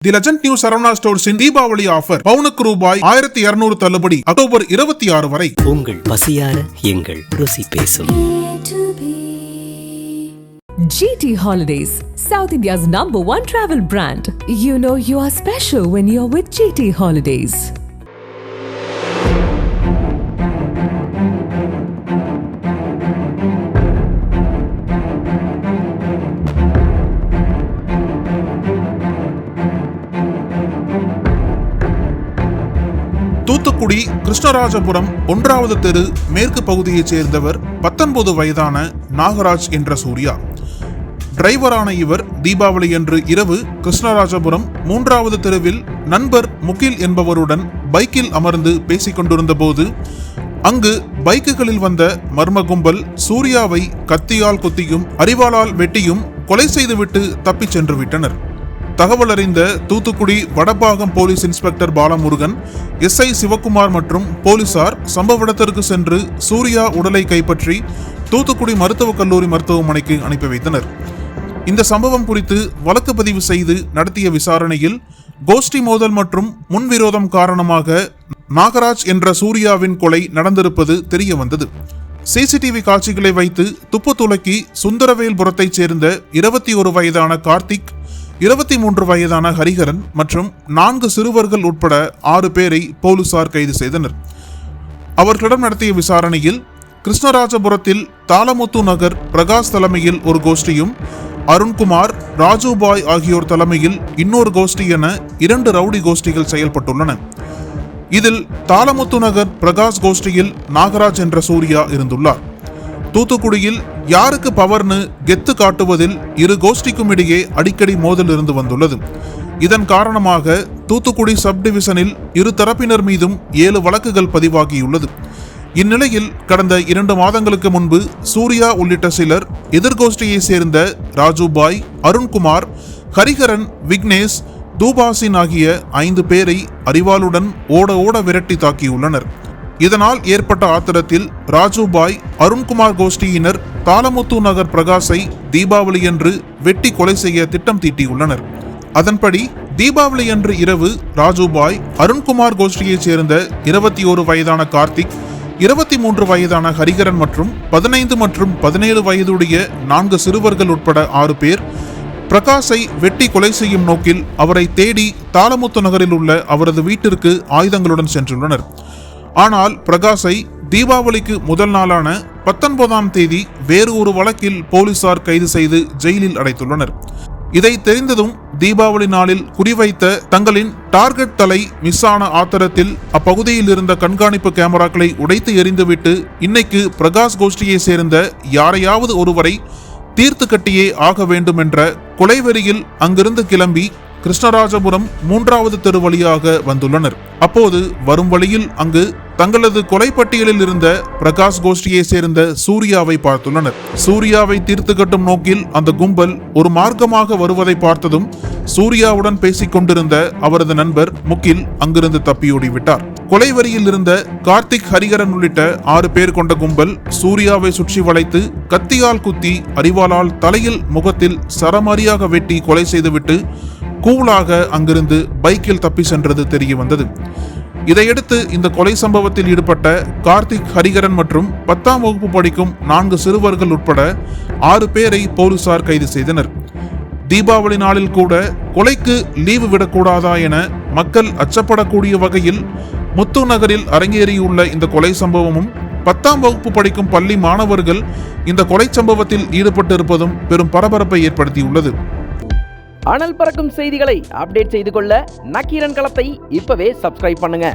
தி legend new Saravana ஸ்டோர்ஸின் Deepavali offer பவுனுக்கு ரூபாய் 1200 தள்ளுபடி அக்டோபர் 26 வரை. உங்கள் பசியார எங்கள் ருசி பேசும். GT Holidays, South India's #1 travel brand. You know you are special when you're with GT Holidays. Thoothukudi Krishnarajapuram 1வது தெரு மேற்கு பகுதியைச் சேர்ந்தவர் 19 வயதான நாகராஜ் என்ற சூர்யா. டிரைவரான இவர் தீபாவளி அன்று இரவு கிருஷ்ணராஜபுரம் 3வது தெருவில் நண்பர் முகில் என்பவருடன் பைக்கில் அமர்ந்து பேசிக் கொண்டிருந்த போது அங்கு பைக்குகளில் வந்த மர்ம கும்பல் சூர்யாவை கத்தியால் குத்தியும் அரிவாளால் வெட்டியும் கொலை செய்துவிட்டு தப்பிச் சென்று விட்டனர். தகவல் அறிந்த Thoothukudi Vadapagam police inspector Balamurugan, SI Sivakumar மற்றும் போலீசார் சம்பவ இடத்திற்கு சென்று சூர்யா உடலை கைப்பற்றி தூத்துக்குடி மருத்துவக் கல்லூரி மருத்துவமனைக்கு அனுப்பி வைத்தனர். இந்த சம்பவம் குறித்து வழக்கு பதிவு செய்து நடத்திய விசாரணையில் கோஷ்டி மோதல் மற்றும் முன்விரோதம் காரணமாக நாகராஜ் என்ற சூர்யாவின் கொலை நடந்திருப்பது தெரிய வந்தது. CCTV காட்சிகளை வைத்து துப்பு துலக்கி சுந்தரவேல்புரத்தைச் சேர்ந்த 21 வயதான கார்த்திக், 23 வயதான ஹரிஹரன் மற்றும் 4 சிறுவர்கள் உட்பட 6 பேரை போலீசார் கைது செய்தனர். அவர்களிடம் நடத்திய விசாரணையில் கிருஷ்ணராஜபுரத்தில் தாளமுத்து நகர் பிரகாஷ் தலைமையில் ஒரு கோஷ்டியும், அருண்குமார், ராஜுபாய் ஆகியோர் தலைமையில் இன்னொரு கோஷ்டி என 2 ரவுடி கோஷ்டிகள் செயல்பட்டுள்ளன. இதில் தாளமுத்து நகர் பிரகாஷ் கோஷ்டியில் நாகராஜ் என்ற சூர்யா இருந்துள்ளார். தூத்துக்குடியில் யாருக்கு பவர்னு கெத்து காட்டுவதில் இரு கோஷ்டிக்கும் இடையே அடிக்கடி மோதல் இருந்து வந்துள்ளது. இதன் காரணமாக தூத்துக்குடி சப் டிவிஷனில் இரு தரப்பினர் மீதும் 7 வழக்குகள் பதிவாகியுள்ளது. இந்நிலையில் கடந்த 2 மாதங்களுக்கு முன்பு சூர்யா உள்ளிட்ட சிலர் எதிர்கோஷ்டியை சேர்ந்த ராஜுபாய், அருண்குமார், ஹரிஹரன், விக்னேஷ், தூபாசின் ஆகிய 5 பேரை அரிவாளுடன் ஓட விரட்டி தாக்கியுள்ளனர். இதனால் ஏற்பட்ட ஆத்திரத்தில் ராஜுபாய், அருண்குமார் கோஷ்டியினர் தாளமுத்து நகர் பிரகாஷை தீபாவளி அன்று வெட்டி கொலை செய்ய திட்டம் தீட்டியுள்ளனர். அதன்படி தீபாவளி அன்று இரவு ராஜுபாய், அருண்குமார் கோஷ்டியைச் சேர்ந்த 21 வயதான கார்த்திக், 23 வயதான ஹரிஹரன் மற்றும் 15 மற்றும் 17 வயதுடைய 4 சிறுவர்கள் உட்பட 6 பேர் பிரகாஷை வெட்டி கொலை செய்யும் நோக்கில் அவரை தேடி தாளமுத்து நகரில் உள்ள அவரது வீட்டிற்கு ஆயுதங்களுடன் சென்றுள்ளனர். ஆனால் பிரகாஷை தீபாவளிக்கு முதல் நாளான 19ஆம் தேதி வேறு ஒரு வழக்கில் போலீசார் கைது செய்து ஜெயிலில் அடைத்துள்ளனர். இதை தெரிந்ததும் தீபாவளி நாளில் குறிவைத்த தங்களின் டார்கெட் தலை மிஸ் ஆன ஆத்திரத்தில் அப்பகுதியில் இருந்த கண்காணிப்பு கேமராக்களை உடைத்து எறிந்துவிட்டு இன்னைக்கு பிரகாஷ் கோஷ்டியை சேர்ந்த யாரையாவது ஒருவரை தீர்த்து கட்டியே ஆக வேண்டும் என்ற கொலைவெறியில் அங்கிருந்து கிளம்பி கிருஷ்ணராஜபுரம் 3வது தெரு வழியாக வந்துள்ளனர். அப்போது வரும் வழியில் அங்கு தங்களது கொலை பட்டியலில் இருந்த பிரகாஷ் கோஷ்டியை சேர்ந்த சூர்யாவை பார்த்துள்ளனர். சூர்யாவை தீர்த்து கட்டும் நோக்கில் அந்த கும்பல் ஒரு மார்க்கமாக வருவதை பார்த்ததும் சூர்யாவுடன் பேசிக் கொண்டிருந்த அவரது நண்பர் முகில் அங்கிருந்து தப்பியோடிவிட்டார். கொலைவரியில் இருந்த கார்த்திக், ஹரிஹரன் உள்ளிட்ட 6 பேர் கொண்ட கும்பல் சூர்யாவை சுற்றி வளைத்து கத்தியால் குத்தி அரிவாளால் தலையில், முகத்தில் சரமாரியாக வெட்டி கொலை செய்துவிட்டு கூலாக அங்கிருந்து பைக்கில் தப்பி சென்றது தெரிய வந்தது. இதையடுத்து இந்த கொலை சம்பவத்தில் ஈடுபட்ட கார்த்திக், ஹரிஹரன் மற்றும் 10ஆம் வகுப்பு படிக்கும் 4 சிறுவர்கள் உட்பட 6 பேரை போலீசார் கைது செய்தனர். தீபாவளி நாளில் கூட கொலைக்கு லீவு விடக்கூடாதா என மக்கள் அச்சப்படக்கூடிய வகையில் முத்து நகரில் அரங்கேறியுள்ள இந்த கொலை சம்பவமும் 10ஆம் வகுப்பு படிக்கும் பள்ளி மாணவர்கள் இந்த கொலை சம்பவத்தில் ஈடுபட்டிருப்பதும் பெரும் பரபரப்பை ஏற்படுத்தியுள்ளது. அனல் பறக்கும் செய்திகளை அப்டேட் செய்து கொள்ள நக்கீரன் களத்தை இப்பவே சப்ஸ்கிரைப் பண்ணுங்க.